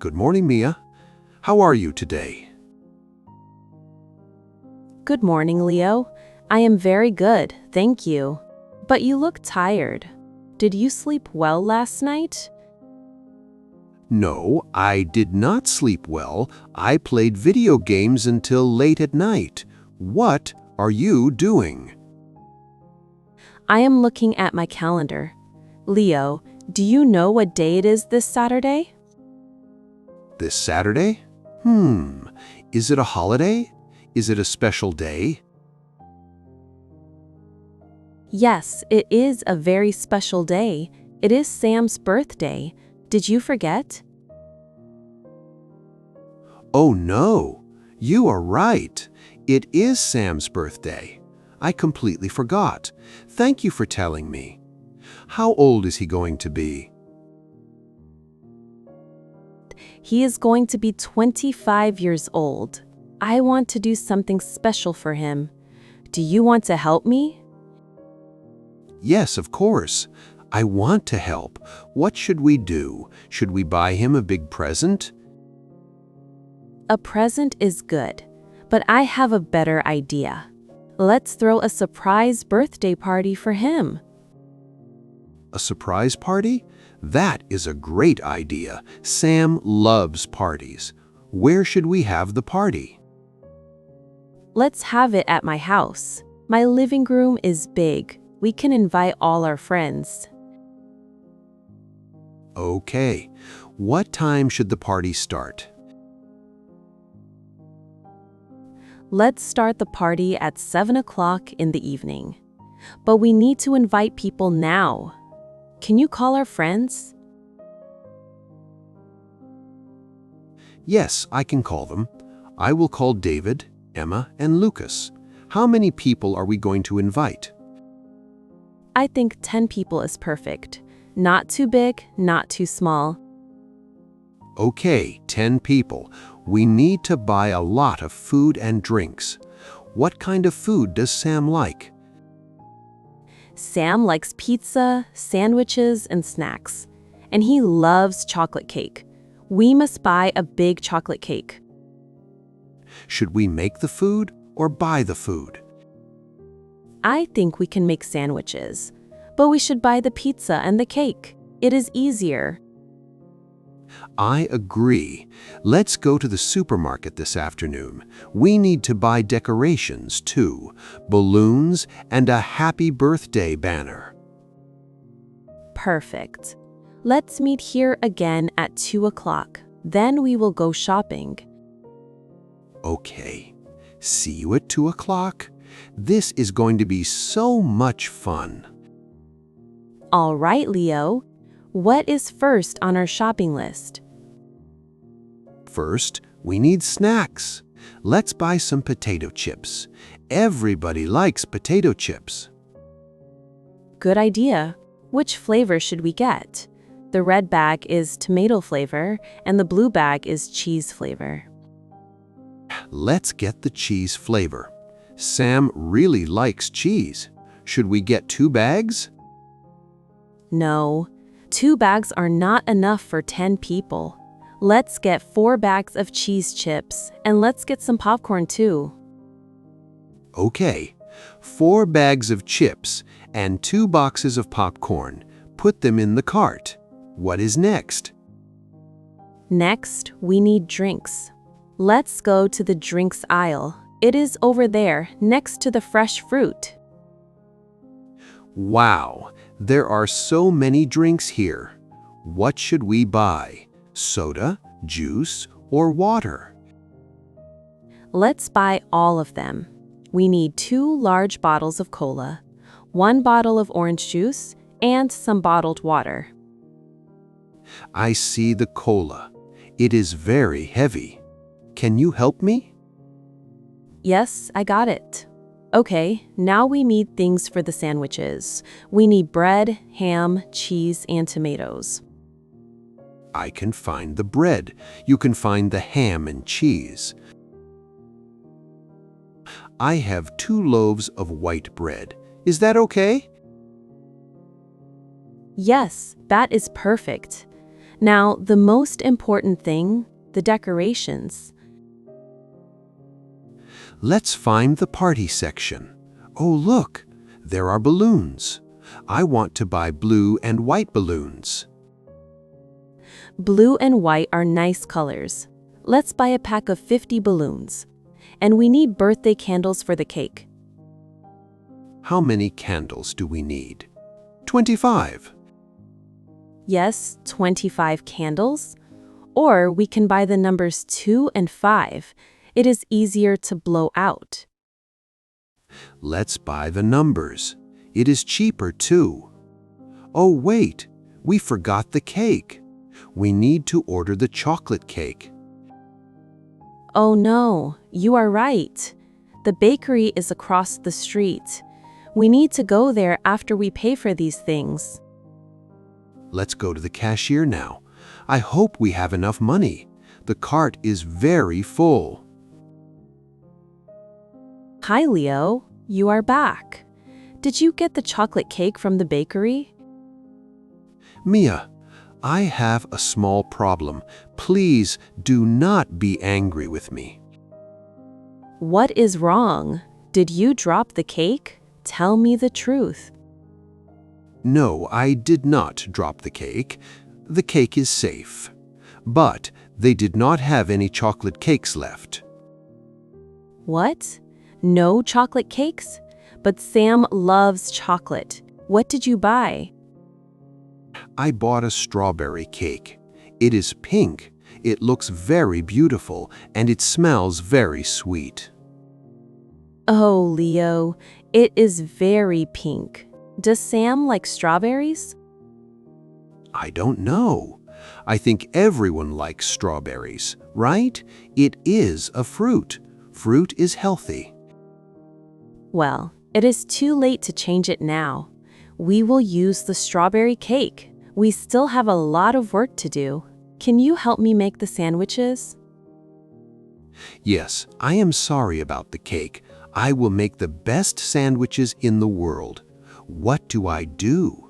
Good morning, Mia. How are you today? Good morning, Leo. I am very good, thank you. But you look tired. Did you sleep well last night? No, I did not sleep well. I played video games until late at night. What are you doing? I am looking at my calendar. Leo, do you know what day it is this Saturday? This Saturday? Is it a holiday? Is it a special day? Yes, it is a very special day. It is Sam's birthday. Did you forget? Oh no, you are right. It is Sam's birthday. I completely forgot. Thank you for telling me. How old is he going to be? He is going to be 25 years old. I want to do something special for him. Do you want to help me? Yes, of course. I want to help. What should we do? Should we buy him a big present? A present is good, but I have a better idea. Let's throw a surprise birthday party for him. A surprise party? That is a great idea. Sam loves parties. Where should we have the party? Let's have it at my house. My living room is big. We can invite all our friends. Okay. What time should the party start? Let's start the party at 7 o'clock in the evening. But we need to invite people now. Can you call our friends? Yes, I can call them. I will call David, Emma, and Lucas. How many people are we going to invite? I think 10 people is perfect. Not too big, not too small. Okay, 10 people. We need to buy a lot of food and drinks. What kind of food does Sam like? Sam likes pizza, sandwiches, and snacks. And he loves chocolate cake. We must buy a big chocolate cake. Should we make the food or buy the food? I think we can make sandwiches. But we should buy the pizza and the cake. It is easier. I agree. Let's go to the supermarket this afternoon. We need to buy decorations too, balloons and a happy birthday banner. Perfect. Let's meet here again at 2 o'clock. Then we will go shopping. Okay. See you at 2 o'clock. This is going to be so much fun. All right, Leo. What is first on our shopping list? First, we need snacks. Let's buy some potato chips. Everybody likes potato chips. Good idea. Which flavor should we get? The red bag is tomato flavor and the blue bag is cheese flavor. Let's get the cheese flavor. Sam really likes cheese. Should we get 2 bags? No, 2 bags are not enough for 10 people. Let's get 4 bags of cheese chips and let's get some popcorn too. Okay, 4 bags of chips and 2 boxes of popcorn. Put them in the cart. What is next? Next, we need drinks. Let's go to the drinks aisle. It is over there, next to the fresh fruit. Wow, there are so many drinks here. What should we buy? Soda, juice, or water? Let's buy all of them. We need 2 large bottles of cola, 1 bottle of orange juice, and some bottled water. I see the cola. It is very heavy. Can you help me? Yes, I got it. Okay, now we need things for the sandwiches. We need bread, ham, cheese, and tomatoes. I can find the bread. You can find the ham and cheese. I have 2 loaves of white bread. Is that okay? Yes, that is perfect. Now, the most important thing, the decorations. Let's find the party section. Oh, look, there are balloons. I want to buy blue and white balloons. Blue and white are nice colors. Let's buy a pack of 50 balloons. And we need birthday candles for the cake. How many candles do we need? 25. Yes, 25 candles. Or we can buy the numbers 2 and 5. It is easier to blow out. Let's buy the numbers. It is cheaper too. Oh, wait, we forgot the cake. We need to order the chocolate cake. Oh no, you are right. The bakery is across the street. We need to go there after we pay for these things. Let's go to the cashier now. I hope we have enough money. The cart is very full. Hi, Leo. You are back. Did you get the chocolate cake from the bakery? Mia, I have a small problem. Please do not be angry with me. What is wrong? Did you drop the cake? Tell me the truth. No, I did not drop the cake. The cake is safe. But they did not have any chocolate cakes left. What? No chocolate cakes? But Sam loves chocolate. What did you buy? I bought a strawberry cake. It is pink. It looks very beautiful and it smells very sweet. Oh, Leo, it is very pink. Does Sam like strawberries? I don't know. I think everyone likes strawberries, right? It is a fruit. Fruit is healthy. Well, it is too late to change it now. We will use the strawberry cake. We still have a lot of work to do. Can you help me make the sandwiches? Yes, I am sorry about the cake. I will make the best sandwiches in the world. What do I do?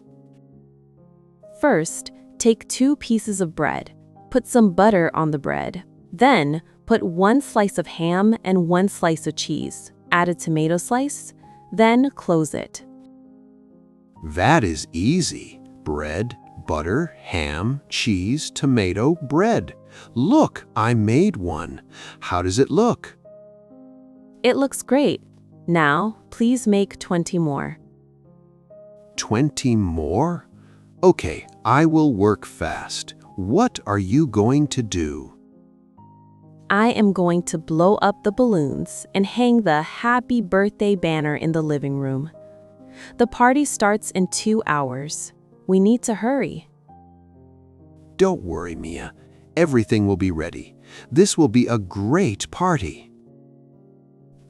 First, take 2 pieces of bread. Put some butter on the bread. Then, put 1 slice of ham and 1 slice of cheese. Add a tomato slice. Then, close it. That is easy. Bread, butter, ham, cheese, tomato, bread. Look, I made one. How does it look? It looks great. Now, please make 20 more. 20 more? Okay, I will work fast. What are you going to do? I am going to blow up the balloons and hang the happy birthday banner in the living room. The party starts in 2 hours. We need to hurry. Don't worry, Mia. Everything will be ready. This will be a great party.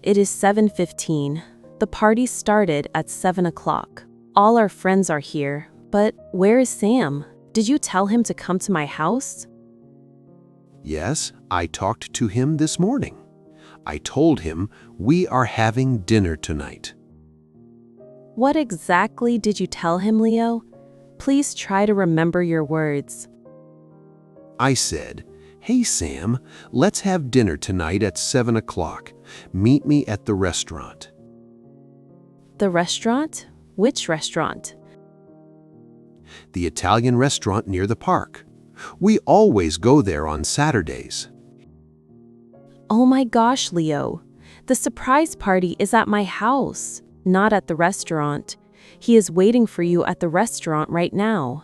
It is 7:15. The party started at 7 o'clock. All our friends are here, but where is Sam? Did you tell him to come to my house? Yes, I talked to him this morning. I told him we are having dinner tonight. What exactly did you tell him, Leo? Please try to remember your words. I said, "Hey Sam, let's have dinner tonight at 7 o'clock. Meet me at the restaurant." The restaurant? Which restaurant? The Italian restaurant near the park. We always go there on Saturdays. Oh my gosh, Leo. The surprise party is at my house, not at the restaurant. He is waiting for you at the restaurant right now.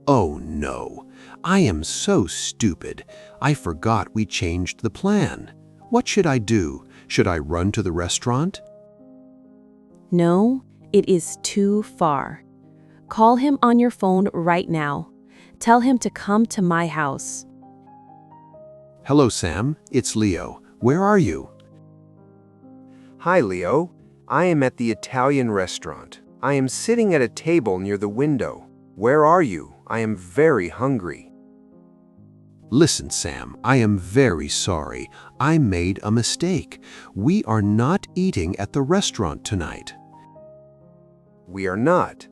Oh no, I am so stupid. I forgot we changed the plan. What should I do? Should I run to the restaurant? No, it is too far. Call him on your phone right now. Tell him to come to my house. Hello, Sam. It's Leo. Where are you? Hi, Leo. I am at the Italian restaurant. I am sitting at a table near the window. Where are you? I am very hungry. Listen, Sam, I am very sorry. I made a mistake. We are not eating at the restaurant tonight. We are not,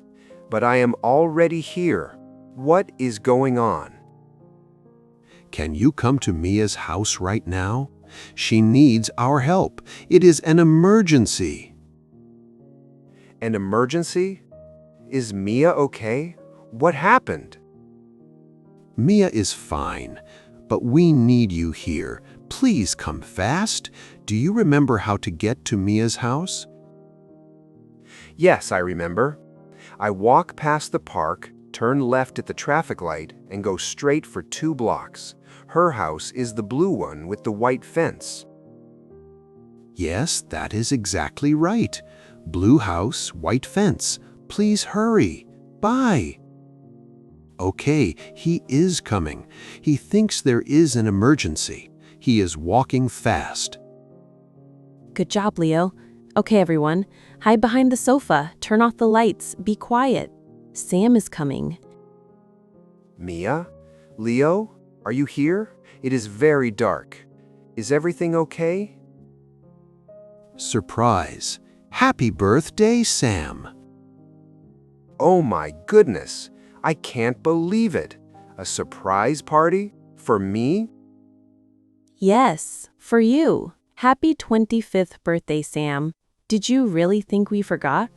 but I am already here. What is going on? Can you come to Mia's house right now? She needs our help. It is an emergency. An emergency? Is Mia okay? What happened? Mia is fine, but we need you here. Please come fast. Do you remember how to get to Mia's house? Yes, I remember. I walk past the park, turn left at the traffic light, and go straight for 2 blocks. Her house is the blue one with the white fence. Yes, that is exactly right. Blue house, white fence. Please hurry. Bye. Okay, he is coming. He thinks there is an emergency. He is walking fast. Good job, Leo. Okay, everyone. Hide behind the sofa. Turn off the lights. Be quiet. Sam is coming. Mia? Leo? Are you here? It is very dark. Is everything okay? Surprise. Happy birthday, Sam. Oh my goodness! I can't believe it! A surprise party? For me? Yes, for you. Happy 25th birthday, Sam. Did you really think we forgot?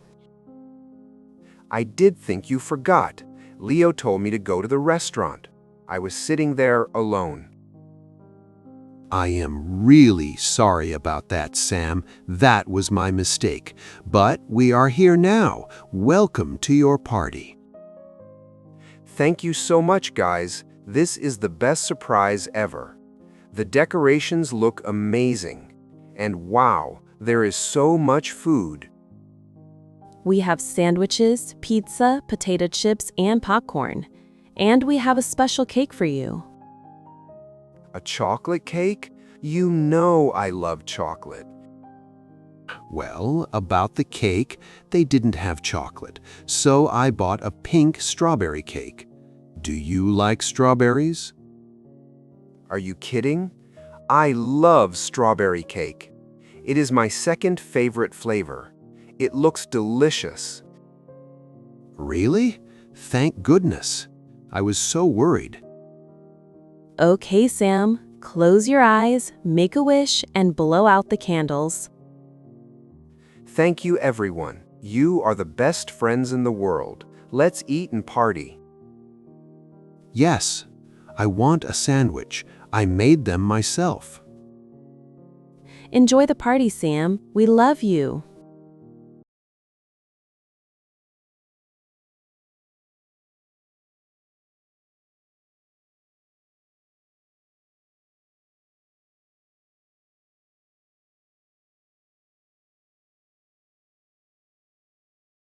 I did think you forgot. Leo told me to go to the restaurant. I was sitting there alone. I am really sorry about that, Sam. That was my mistake. But we are here now. Welcome to your party. Thank you so much, guys. This is the best surprise ever. The decorations look amazing. And wow, there is so much food. We have sandwiches, pizza, potato chips, and popcorn. And we have a special cake for you. A chocolate cake? You know I love chocolate. Well, about the cake, they didn't have chocolate, so I bought a pink strawberry cake. Do you like strawberries? Are you kidding? I love strawberry cake. It is my second favorite flavor. It looks delicious. Really? Thank goodness. I was so worried. Okay, Sam. Close your eyes, make a wish, and blow out the candles. Thank you, everyone. You are the best friends in the world. Let's eat and party. Yes, I want a sandwich. I made them myself. Enjoy the party, Sam. We love you.